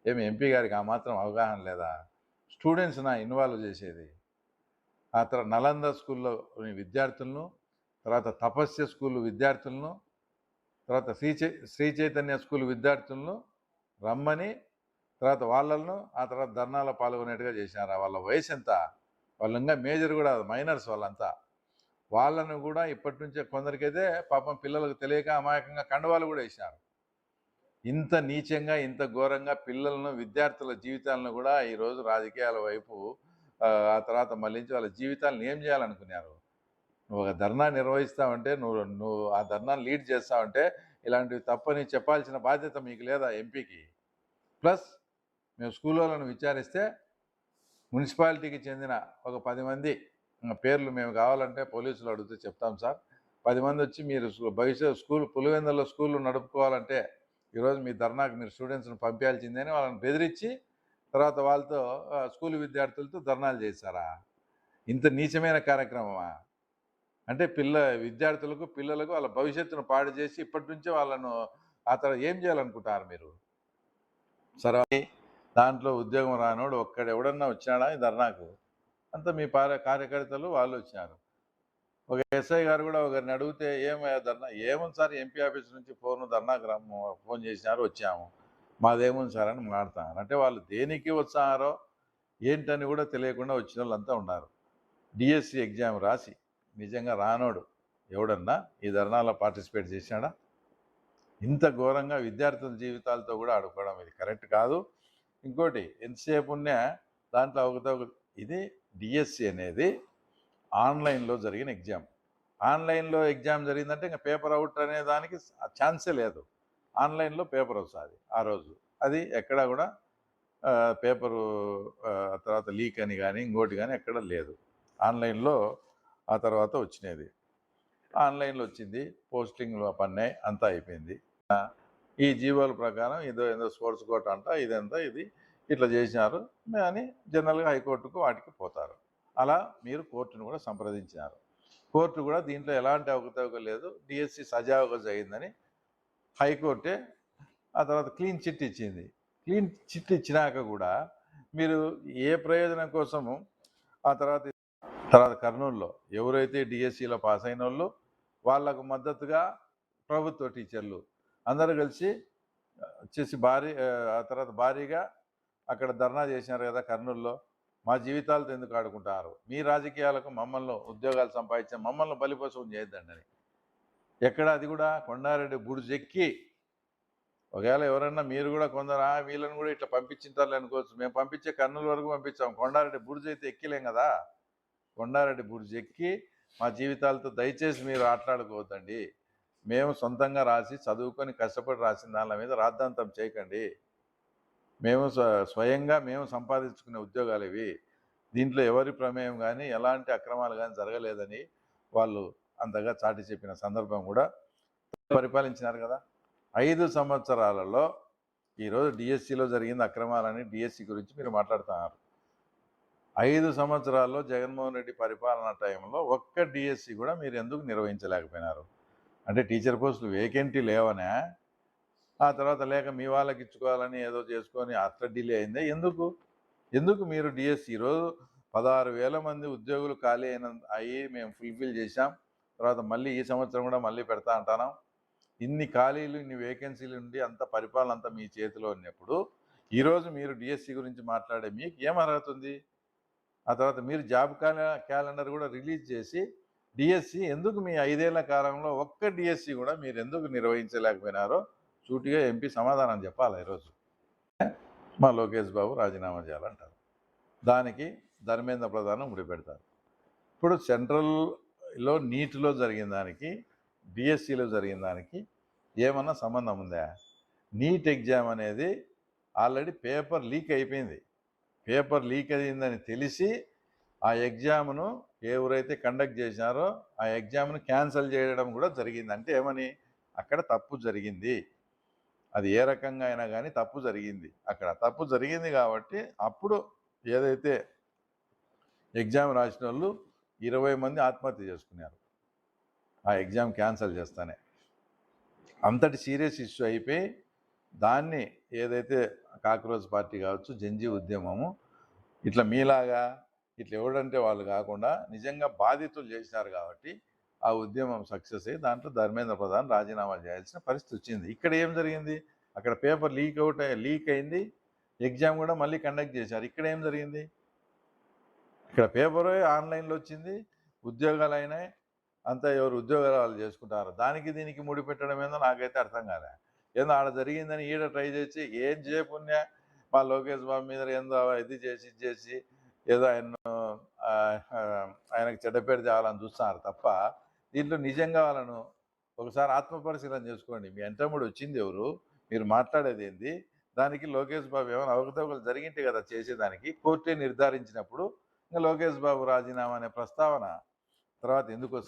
ఏమి ఎంపీ గారికి ఆ మాత్రం అవగాహన లేదా? స్టూడెంట్స్‌నా ఇన్వాల్వ్ చేసేది. ఆ తర్వాత నలంద స్కూల్లో విద్యార్థులను, తర్వాత తపస్య స్కూల్ విద్యార్థులను, తర్వాత శ్రీ చైతన్య స్కూల్ విద్యార్థులను రమ్మని, తర్వాత వాళ్ళను ఆ తర్వాత ధర్నాలో పాల్గొనేట్టుగా చేశారు. వాళ్ళ వయసు ఎంత? వాళ్ళు ఇంకా మేజర్ కూడా మైనర్స్ వాళ్ళంతా. వాళ్ళను కూడా ఇప్పటి నుంచే కొందరికైతే పాపం పిల్లలకు తెలియక అమాయకంగా కండువాలు కూడా వేసినారు. ఇంత నీచంగా, ఇంత ఘోరంగా పిల్లలను, విద్యార్థుల జీవితాలను కూడా ఈరోజు రాజకీయాల వైపు ఆ తర్వాత మళ్ళించి వాళ్ళ జీవితాలను ఏం చేయాలనుకున్నారు? నువ్వు ఒక ధర్నా నిర్వహిస్తావంటే, నువ్వు ఆ ధర్నాను లీడ్ చేస్తావంటే ఇలాంటివి తప్పని చెప్పాల్సిన బాధ్యత మీకు లేదా ఎంపీకి? ప్లస్ మేము స్కూళ్ళను విచారిస్తే మున్సిపాలిటీకి చెందిన ఒక 10 మంది పేర్లు మేము కావాలంటే పోలీసులు అడిగితే చెప్తాం సార్. 10 మంది వచ్చి మీరు భవిష్యత్ స్కూల్ పులివెందులలో స్కూళ్ళు నడుపుకోవాలంటే ఈరోజు మీ ధర్నాకు మీరు స్టూడెంట్స్ని పంపించాల్సిందని వాళ్ళని బెదిరించి తర్వాత వాళ్ళతో స్కూల్ విద్యార్థులతో ధర్నాలు చేశారా? ఇంత నీచమైన కార్యక్రమమా? అంటే విద్యార్థులకు, పిల్లలకు వాళ్ళ భవిష్యత్తును పాడు చేసి ఇప్పటి నుంచే వాళ్ళను ఆ తర్వాత ఏం చేయాలనుకుంటారు మీరు? సరే, దాంట్లో ఉద్యోగం రానోడు ఒక్కడెవడన్నా వచ్చాడా ఈ ధర్నాకు? అంతా మీ కార్యకర్తలు వాళ్ళు వచ్చారు. ఒక ఎస్ఐ గారు కూడా ఒకరిని అడిగితే ధర్నా ఏముంది సార్, ఎంపీ ఆఫీస్ నుంచి ధర్నాకు ఫోన్ చేసినారు, వచ్చాము, మాదేముంది సార్ అని మాట్లాడుతున్నారు. అంటే వాళ్ళు దేనికి వచ్చారో ఏంటని కూడా తెలియకుండా వచ్చిన వాళ్ళంతా ఉన్నారు. డిఎస్సి ఎగ్జామ్ రాసి నిజంగా రానోడు ఎవడన్నా ఈ ధర్నాలో పార్టిసిపేట్ చేశాడా? ఇంత ఘోరంగా విద్యార్థుల జీవితాలతో కూడా ఆడుకోవడం ఇది కరెక్ట్ కాదు. ఇంకోటి ఎంతసేపు ఉన్నా దాంట్లో ఇది డిఎస్సి అనేది ఆన్లైన్లో జరిగిన ఎగ్జామ్. ఆన్లైన్లో ఎగ్జామ్ జరిగిందంటే ఇంకా పేపర్ అవుట్ అనే దానికి ఛాన్సే లేదు. ఆన్లైన్లో పేపర్ వస్తుంది ఆ రోజు. అది ఎక్కడా కూడా పేపరు తర్వాత లీక్ అని కానీ ఇంకోటి కానీ ఎక్కడ లేదు. ఆన్లైన్లో ఆ తర్వాత వచ్చినది. ఆన్లైన్లో వచ్చింది, పోస్టింగ్లు పన్నాయి, అంతా అయిపోయింది. ఈ జీవోల ప్రకారం ఏదో స్పోర్ట్స్ కోట అంట ఇదంతా ఇది ఇట్లా చేసినారు అని జనరల్గా హైకోర్టుకు వాటికి పోతారు. అలా మీరు కోర్టును కూడా సంప్రదించినారు. కోర్టు కూడా దీంట్లో ఎలాంటి అవకతవక లేదు, డిఎస్సి సజావుగా జరిగిందని హైకోర్టే ఆ తర్వాత క్లీన్ చిట్ ఇచ్చింది. క్లీన్ చిట్ ఇచ్చినాక కూడా మీరు ఏ ప్రయోజనం కోసము ఆ తర్వాత కర్నూలులో ఎవరైతే డిఎస్సిలో పాస్ అయిన వాళ్ళు వాళ్లకు మద్దతుగా ప్రభుత్వ టీచర్లు అందరూ కలిసి వచ్చేసి ఆ తర్వాత భారీగా అక్కడ ధర్నా చేసినారు కదా కర్నూలులో. మా జీవితాలతో ఎందుకు ఆడుకుంటారు, మీ రాజకీయాలకు మమ్మల్ని ఉద్యోగాలు సంపాదించే మమ్మల్ని బలిపశువుని చేయొద్దండి అని. ఎక్కడ అది కూడా కొండారెడ్డి బుర్జ్ ఎక్కి, ఒకవేళ ఎవరన్నా మీరు కూడా కొందరు వీళ్ళని కూడా ఇట్లా పంపించింటారు అనుకోవచ్చు. మేము పంపించే కర్నూలు వరకు పంపించాం, కొండారెడ్డి బుర్జ్ అయితే ఎక్కిలేం కదా. కొండారెడ్డి బుర్జ్ ఎక్కి మా జీవితాలతో దయచేసి మీరు ఆటలాడుకోవద్దండి, మేము సొంతంగా రాసి చదువుకొని కష్టపడి రాసిన దాని మీద రాద్ధాంతం చేయకండి, మేము స్వయంగా మేము సంపాదించుకునే ఉద్యోగాలు ఇవి, దీంట్లో ఎవరి ప్రమేయం కానీ ఎలాంటి అక్రమాలు కానీ జరగలేదని వాళ్ళు అంతగా చాటి చెప్పిన సందర్భం కూడా పరిపాలించినారు కదా. 5 సంవత్సరాలలో ఈరోజు డిఎస్సిలో జరిగిన అక్రమాలని డిఎస్సి గురించి మీరు మాట్లాడుతున్నారు. 5 సంవత్సరాల్లో జగన్మోహన్ రెడ్డి పరిపాలన టైంలో ఒక్క డిఎస్సి కూడా మీరు ఎందుకు నిర్వహించలేకపోయినారు? అంటే టీచర్ పోస్టులు వేకెంటీ లేవనే, ఆ తర్వాత లేక మీ వాళ్ళకి ఇచ్చుకోవాలని ఏదో చేసుకొని అట్లా డిలే అయిందే ఎందుకు మీరు డిఎస్సి ఈరోజు 16,000 మంది ఉద్యోగులు ఖాళీ అయ్యి మేము ఫుల్ఫిల్ చేశాం. తర్వాత మళ్ళీ ఈ సంవత్సరం కూడా మళ్ళీ పెడతా అంటున్నాం. ఇన్ని ఖాళీలు, ఇన్ని వేకెన్సీలు ఉండి అంత పరిపాలన అంతా మీ చేతిలో ఉన్నప్పుడు ఈరోజు మీరు డిఎస్సి గురించి మాట్లాడే మీకు ఏం అర్హత ఉంది? ఆ తర్వాత మీరు జాబ్ క్యాలెండర్ కూడా రిలీజ్ చేసి డిఎస్సి ఎందుకు మీ 5 ఏళ్ల కాలంలో ఒక్క డిఎస్సి కూడా మీరు ఎందుకు నిర్వహించలేకపోయినారో సూటిగా ఎంపీ సమాధానం చెప్పాలి. ఈరోజు మా లోకేష్ బాబు రాజీనామా చేయాలంటారు, దానికి ధర్మేంద్ర ప్రధానం ముడిపెడతారు. ఇప్పుడు సెంట్రల్లో నీటిలో జరిగిన దానికి డిఎస్సిలో జరిగిన దానికి ఏమన్నా సంబంధం ఉందా? నీట్ ఎగ్జామ్ అనేది ఆల్రెడీ పేపర్ లీక్ అయిపోయింది. పేపర్ లీక్ అయిందని తెలిసి ఆ ఎగ్జామ్ను ఎవరైతే కండక్ట్ చేసినారో ఆ ఎగ్జామ్ను క్యాన్సిల్ చేయడం కూడా జరిగింది. అంటే ఏమని, అక్కడ తప్పు జరిగింది, అది ఏ రకంగా అయినా కానీ తప్పు జరిగింది. అక్కడ తప్పు జరిగింది కాబట్టి అప్పుడు ఏదైతే ఎగ్జామ్ రాసిన వాళ్ళు 20 మంది ఆత్మహత్య చేసుకున్నారు ఆ ఎగ్జామ్ క్యాన్సిల్ చేస్తానే. అంతటి సీరియస్ ఇష్యూ అయిపోయి దాన్ని ఏదైతే కాక్రోచ్ పార్టీ కావచ్చు, జంజీ ఉద్యమము ఇట్లా మీలాగా ఇట్లా ఎవడంటే వాళ్ళు కాకుండా నిజంగా బాధితులు చేసినారు కాబట్టి ఆ ఉద్యమం సక్సెస్ అయ్యి దాంట్లో ధర్మేంద్ర ప్రధాన్ రాజీనామా చేయాల్సిన పరిస్థితి వచ్చింది. ఇక్కడ ఏం జరిగింది? అక్కడ పేపర్ లీక్ అయింది, ఎగ్జామ్ కూడా మళ్ళీ కండక్ట్ చేశారు. ఇక్కడ ఏం జరిగింది? ఇక్కడ పేపర్ ఆన్లైన్లో వచ్చింది, ఉద్యోగాలు అయినాయి, అంతా ఎవరు ఉద్యోగాలు వాళ్ళు చేసుకుంటారు. దానికి దీనికి ముడిపెట్టడం ఏందో నాకైతే అర్థం కాలే. ఏందో ఆడ జరిగిందని ఈడ ట్రై చేసి ఏం చేయపుణ్య మా లోకేష్ బాబు మీద ఏందో ఇది చేసి ఏదో ఆయనకు చెడ్డ పేరు తేవాలని చూస్తున్నారు తప్ప దీంట్లో నిజంగా వాళ్ళను ఒకసారి ఆత్మపరిశీలన చేసుకోండి. మీ ఎంటముడు వచ్చింది ఎవరు, మీరు మాట్లాడేది ఏంది, దానికి లోకేష్ బాబు ఏమైనా అవకతవకలు జరిగింటే కదా చేసేదానికి. కోర్టే నిర్ధారించినప్పుడు ఇంకా లోకేష్ బాబు రాజీనామా అనే ప్రస్తావన తర్వాత ఎందుకు వస్తారు?